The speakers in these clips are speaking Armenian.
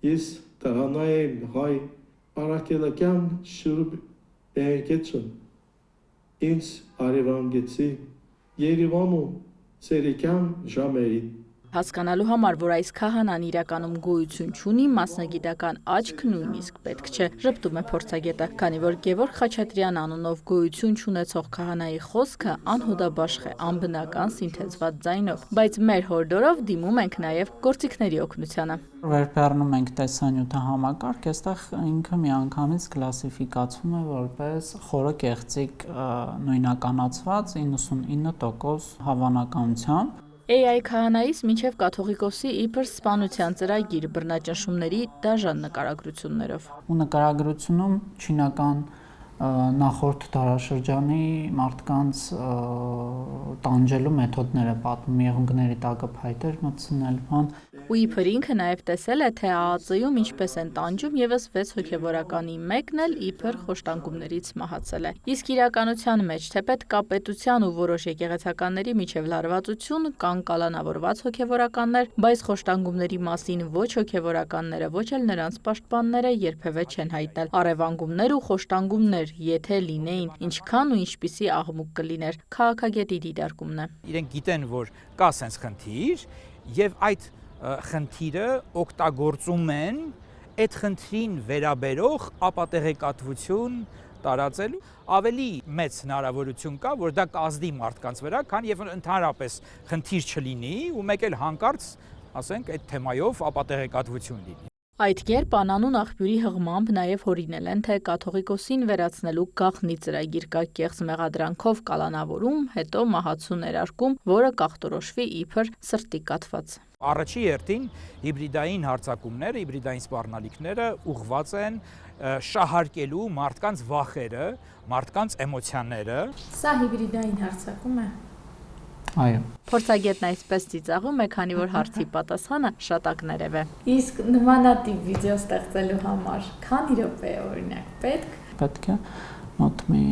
Ես տղաներն հայ առաքելական շուրջ բերգեցում, ինձ արևանգեցի Երևանում սերեկան ժամերի։ Հասկանալու համար, որ այս քահանան իրականում գոյություն չունի, մասնագիտական աչք նույնիսկ պետք չէ, ժպտում է փորձագետը, քանի որ Գևորգ Խաչատրյան անունով գոյություն չունեցող քահանայի խոսքը անհոդաբաշխ է, անբնական սինթեզված ձայնով, բայց մեր հորդորով դիմում ենք նաև գործիքների օգնությանը։ Վերբեռնում ենք տեսանյութը համակարգ, այստեղ ինքը միանգամից կլասիֆիկացվում է որպես խորը կեղծիք նույնականացված 99% հավանականությամբ։ AI քահանայից մինչև կաթողիկոսի իբր սպանության ծրագիր բռնաճնշումների դաժան նկարագրություններով։ Ու նկարագրությունում չինական նախորդ դարաշրջանի մարդկանց տանջելու մեթոդները պատմում, եղունգների տակը փայտեր մտցնել, բան։ Ու իբր ինքը նաև տեսել է, թե ԱԱԾ-ում ինչպես են տանջում եւս 6 հոգևորականի մեկն էլ իբր խոշտանգումներից մահացել է։ Իսկ իրականության մեջ թեպետ կա պետության ու որոշ եկեղեցականների միջև լարվածություն, կան կալանավորված հոգևորականներ, բայց խոշտանգումների մասին ոչ հոգևորականները, ոչ էլ նրանց պաշտպանները երբևէ չեն հայտնել։ Առևանգումներ ու խոշտանգումներ, եթե լինեին, ինչքան ու ինչպիսի աղմուկ կլիներ, քաղաքագետի դիտարկումն է։ Իրենք գիտեն, որ կա սենց խնդիր, եւ այդ խնդիրը օգտագործում են այդ խնդրին վերաբերող ապատեղեկատվություն տարածելու ավելի մեծ հնարավորություն կա, որ դա կազդի մարդկանց վրա, քան եւ ընդհանրապես խնդիր չլինի ու մեկ էլ հանկարծ, ասենք, այդ թեմայով ապատեղեկատվություն լինի։ Այդ կերպ անանուն աղբյուրի հղմամբ նաև հորինել են, թե կաթողիկոսին վերացնելու գաղտնի ծրագիր կա կեղծ մեղադրանքով կալանավորում, հետո մահացու ներարկում, որը կախտորոշվի իբր սրտի կաթված։ Առաջի հերթին հիբրիդային հարձակումները, հիբրիդային սպառնալիքները ուղղված են շահարկելու մարդկանց վախերը, մարդկանց էմոցիաները։ Սա հիբրիդային հարձակում է։ Այո։ Փորձագետն այսպես ծիծաղում է, քանի որ հարցի պատասխանը շատ ակներև է։ Իսկ նմանատիպ վիդեո ստեղծելու համար քանի րոպե է օրինակ պետք։ Պետք է մոտ մի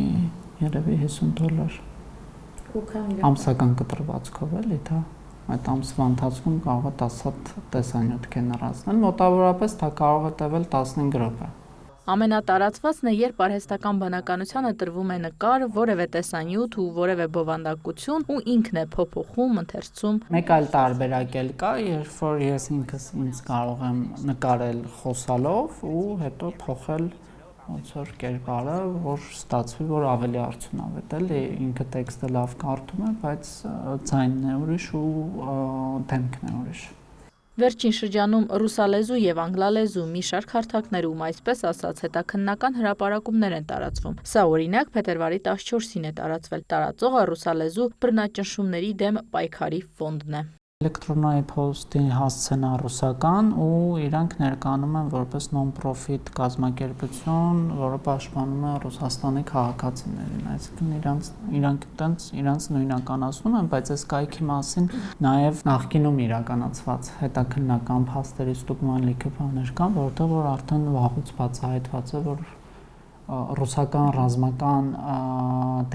երևի $50։ Ու քանի րոպե։ Ամսական կտրվածքով էլի դա։ Այդ ամսվա ընթացքում կարող է 10 հատ տեսանյութ գեներացնել, մոտավորապես դա կարող է տևել 15 րոպե։ Ամենատարածվածն է, երբ արհեստական բանականությանը տրվում է նկար, որևէ տեսանյութ ու որևէ բովանդակություն ու ինքն է փոփոխում, ընթերցում։ Մեկ այլ տարբերակ էլ կա, երբ որ ես ինքս ինձ կարող եմ նկարել խոսալով ու հետո փոխել ոնց որ կերպարը, որ ստացվի, որ ավելի արդյունավետ էլի, ինքը տեքստը լավ կարդում է, բայց ձայնն է ուրիշ ու դեմքն է ուրիշ։ Վերջին շրջանում ռուսալեզու եւ անգլալեզու մի շարք հարթակներում, այսպես ասած, հետաքննական հրապարակումներ են տարածվում։ Սա օրինակ փետրվարի 14-ին է տարածվել։ Տարածողը ռուսալեզու բռնաճնշումների դեմ պայքարի ֆոնդն է։ Էլեկտրոնային փոստի հասցենա ռուսական ու իրանք ներկայանում են որպես non-profit կազմակերպություն, որը պաշտպանում է Ռուսաստանի քաղաքացիներին, այսինքն իրանք նույնականացնում են, բայց այս կայքի մասին նաև նախկինում իրականացված հետաքննական փաստերի ստուգման լիքը բաներ կան, որտեղ որ արդեն վաղուց բացահայտված է, որ ռուսական ռազմական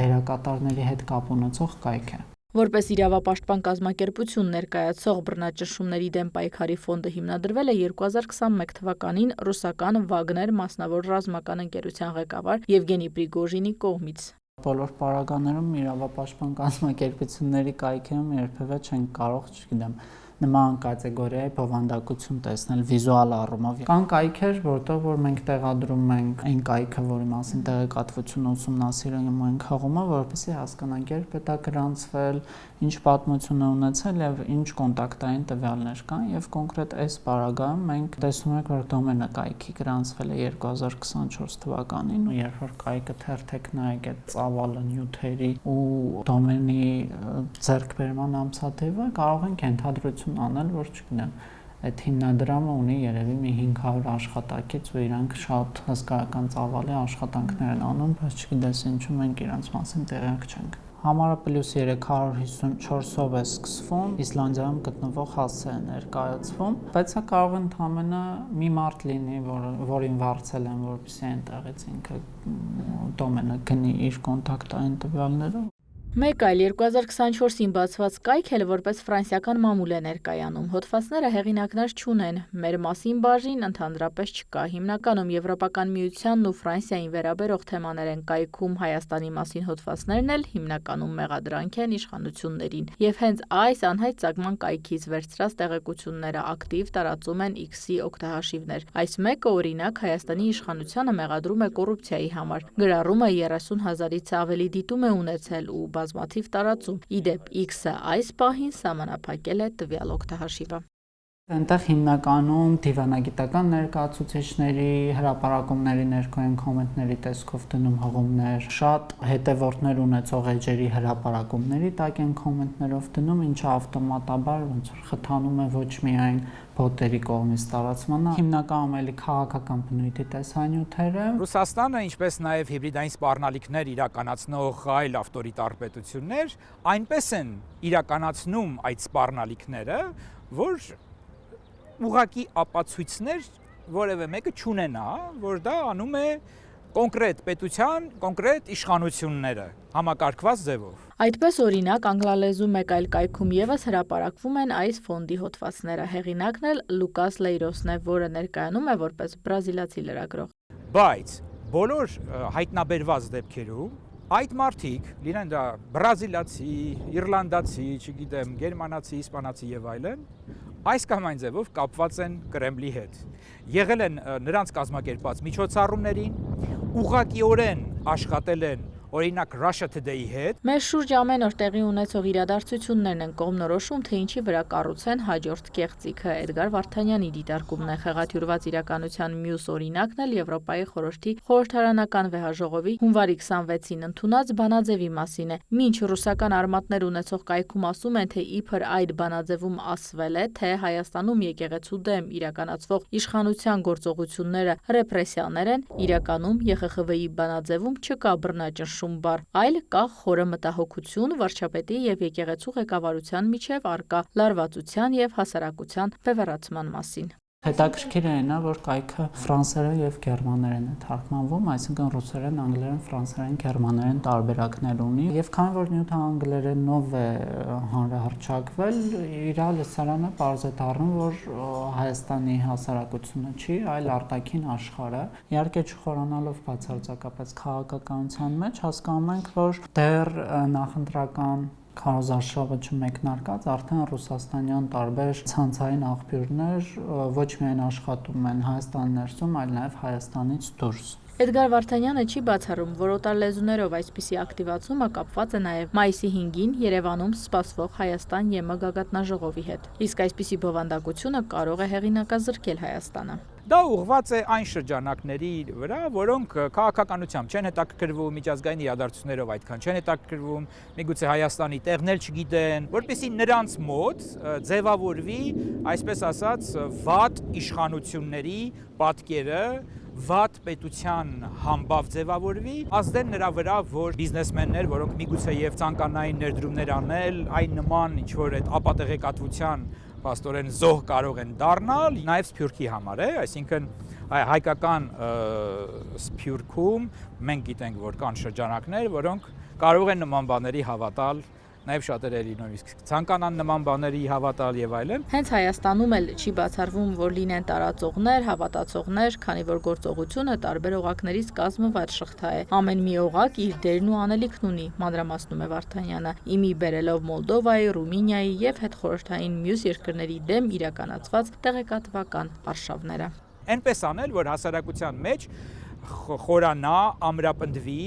դերակատարների հետ կապ ունեցող կայք է։ Որպես իրավապաշտպան կազմակերպություն ներկայացող բռնաճնշումների դեմ պայքարի ֆոնդը հիմնադրվել է 2021 թվականին ռուսական Վագներ մասնավոր ռազմական ընկերության ղեկավար Եվգենի Պրիգոժինի կողմից։ Բոլոր պարագաներում իրավապաշտպան կազմակերպությունների կայքերում երբևէ չեն կարող, չգիտեմ, նման կատեգորիայի բովանդակություն տեսնել վիզուալ առումով։ Կան կայքեր, որտեղ որ մենք տեղադրում ենք այն կայքը, որի մասին տեղեկատվություն ուսումնասիրում ենք հղումը, որպեսզի հասկանանք երբ է դա գրանցվել, ինչ պատմություն է ունեցել եւ ինչ կոնտակտային տվյալներ կան եւ կոնկրետ այս պարագայում մենք տեսնում ենք, որ դոմենը կայքի գրանցվել է 2024 թվականին, ու երբ որ կայքը թերթեք նայեք այդ ծավալը նյութերի ու դոմենի ձեռքբերման ամսաթիվը, կարող ենք ենթադրություն անել, որ չգիտեմ, այդ հիմնադրամը ունի երևի մի 500 աշխատակից ու իրանք շատ հսկայական ծավալի աշխատանքներ են անում, բայց չգիտես ինչու մենք իրանց մասին տեղյակ չենք։ Համարը +354-ով է սկսվում, Իսլանդիայում գտնվող հասցե է ներկայացվում, բայց սա կարող է ընդամենը մի մարդ լինի, որին վարձել են, որպեսզի այնտեղից ինքը դոմենը գնի իր կոնտակտային տվյալները։ Մեկ այլ 2024-ին բացված կայք էլ որպես ֆրանսիական մամուլ է ներկայանում։ Հոդվածները հեղինակներ չունեն, մեր մասին բաժին ընդհանրապես չկա։ Հիմնականում Եվրոպական միությանն ու Ֆրանսիային վերաբերող թեմաներ են կայքում, Հայաստանի մասին հոդվածներն էլ հիմնականում մեղադրանք են իշխանություններին։ Եվ հենց այս անհայտ ծագման կայքից վերցրած տեղեկությունները ակտիվ տարածում են X-ի օգտահաշիվներ։ Այս մեկը օրինակ Հայաստանի իշխանությանը մեղադրում է կոռուպցիայի համար։ Գրառումը 30,000-ից ավելի դիտում է ունեցել ու բազմաթիվ տարածում։ Իդեպ X-ը այս պահին սահմանափակել է տվյալ օգտահաշիվը։ Այնտեղ հիմնականում դիվանագիտական ներկայացուցիչների հրապարակումների ներքո են կոմենտների տեսքով դնում հղումներ, շատ հետևորդներ ունեցող էջերի հրապարակումների տակ են կոմենտներով դնում, ինչը ավտոմատաբար ոնց որ խթանում է ոչ միայն բոտերի կողմից տարածմանը, հիմնականում էլի քաղաքական բնույթի տեսանյութերը։ Ռուսաստանը, ինչպես նաև հիբրիդային սպառնալիքներ իրականացնող այլ ավտորիտար պետություններ, այնպես են իրականացնում այդ սպառնալիքները, որ ուղղակի ապացույցներ որևէ մեկը չունենա, որ դա անում է կոնկրետ պետության, կոնկրետ իշխանությունները համակարգված ձևով։ Այդպես օրինակ անգլալեզու մեկ այլ կայքում եւս հրապարակվում են այս ֆոնդի հոդվածները։ Հեղինակն էլ Լուկաս Լեյրոսն է, որը ներկայանում է որպես բրազիլացի լրագրող։ Բայց բոլոր հայտնաբերված դեպքերում այդ մարդիկ, լինեն դա բրազիլացի, իռլանդացի, չգիտեմ, գերմանացի, իսպանացի եւ այլն, այս կամ այն ձևով կապված են Կրեմլի հետ։ Եղել են նրանց կազմակերպած միջոցառումներին, ուղղակիորեն աշխատել են օրինակ Russia Today-ի հետ։ Մեր շուրջ ամեն օր տեղի ունեցող իրադարձություններն են կողմնորոշում, թե ինչի վրա կառուցեն հաջորդ կեղծիքը։ Էդգար Վարդանյանի դիտարկումն է խեղաթյուրված իրականության մյուս օրինակն էլ Եվրոպայի խորհրդի խորհրդարանական վեհաժողովի հունվարի 26-ին ընդունած բանաձևի մասին է։ Մինչ ռուսական արմատներ ունեցող կայքում ասում են, թե իբր այդ բանաձևում ասվել է, թե Հայաստանում եկեղեցու դեմ իրականացվող իշխանության գործողությունները ռեպրեսիաներ են, իրականում ԵԽԽՎ-ի բանաձևում չկա բռնաճնշում բառ, այլ կա խորը մտահոգություն վարչապետի եւ եկեղեցու ղեկավարության միջև առկա լարվածության եւ հասարակության բևեռացման մասին։ Հետաքրքիր է նա, որ կայքը ֆրանսերեն եւ գերմաներեն է թարգմանվում, այսինքն ռուսերեն, անգլերեն, ֆրանսերեն, գերմաներեն տարբերակներ ունի, եւ քանի որ նյութը անգլերենով է հանրահռչակվել, իր լսարանը պարզ է դառնում, որ Հայաստանի հասարակությունը չի, այլ արտաքին աշխարհը։ Իհարկե չխորանալով բացարձակապես քաղաքականության մեջ հասկանում ենք, որ դեռ նախընտրական քարոզարշավը չմեկնարկած արդեն ռուսաստանյան տարբեր ցանցային աղբյուրներ ոչ միայն աշխատում են Հայաստանի ներսում, այլ նաև Հայաստանից դուրս։ Էդգար Վարդանյանը չի բացառում, որ օտար լեզուներով այսպիսի ակտիվացումը կապված է նաև մայիսի 5-ին Երևանում սպասվող Հայաստան-ԵՄ գագաթնաժողովի հետ։ Իսկ այսպիսի բովանդակությունը կարող է հեղինակազրկել Հայաստանը։ Դա ուղղված է այն շրջանակների վրա, որոնք քաղաքականությամբ չեն հետաքրքրվում, միջազգային իրադարձություններով այդքան չեն հետաքրքրվում, միգուցե Հայաստանի տեղն էլ չգիտեն, որպեսզի նրանց մոտ ձևավորվի, այսպես ասած, վատ իշխանությունների պատկերը, վատ պետության համբավ ձևավորվի, ազդեն նրա վրա, որ բիզնեսմեններ, որոնք միգուցե եւ ցանկանային ներդրումներ անել, այն նման ինչ որ այդ ապատեղեկատվության պաստորեն զոհ կարող են դառնալ, նաև Սփյուռքի համար է, այսինքն հայկական Սփյուռքում մենք գիտենք, որ կան շրջանակներ, որոնք կարող են նման բաների հավատալ, նաև շատերը նույնիսկ ցանկանան նման բաների հավատալ եւ այլն։ Հենց Հայաստանում էլ չի բացառվում, որ լինեն տարածողներ, հավատացողներ, քանի որ գործողությունը տարբեր օղակներից կազմված շղթա է։ Ամեն մի օղակ իր դերն ու անելիքն ունի, մանրամասնում է Վարդանյանը, իմի բերելով Մոլդովայի, Ռումինիայի եւ հետխորհրդային մյուս երկրների դեմ իրականացված տեղեկատվական արշավները։ Այնպես անել, որ հասարակության մեջ խորանա, ամրապնդվի,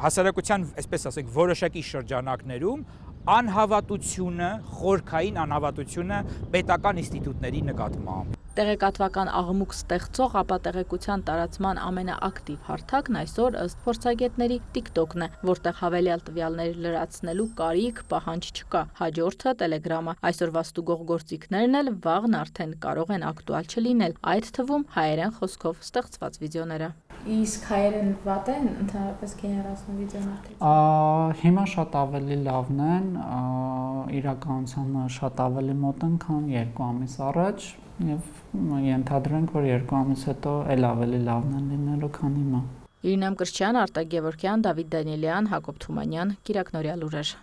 հասարակության, այսպես ասենք, որոշակի շրջանակներում անհավատությունը, խորքային անհավատությունը պետական ինստիտուտների նկատմամբ։ Տեղեկատվական աղմուկ ստեղծող ապատեղեկության տարածման ամենաակտիվ հարթակն այսօր ըստ փորձագետների TikTok-ն է, որտեղ հավելյալ տվյալներ լրացնելու կարիք, պահանջ չկա։ Հաջորդը Telegram-ը։ Այսօրվա ստուգող գործիքներն էլ վաղն արդեն կարող են ակտուալ չլինել, այդ թվում հայերեն խոսքով ստեղծված վիդեոները։ Իսկ հայերեն վատ են ընդհանրապես գեներացնում վիդեոներ։ Հիմա շատ ավելի լավն են, իրականությանը շատ ավելի մոտ են, քան 2 ամիս առաջ, եւ ենթադրենք, որ 2 ամիս հետո էլ ավելի լավն են լինելու, քան հիմա։ Իրինամ Կրչյան, Արտակ Գևորգյան, Դավիթ Դանիելյան, Հակոբ Թումանյան, Կիրակ Նորյալ լուրեր։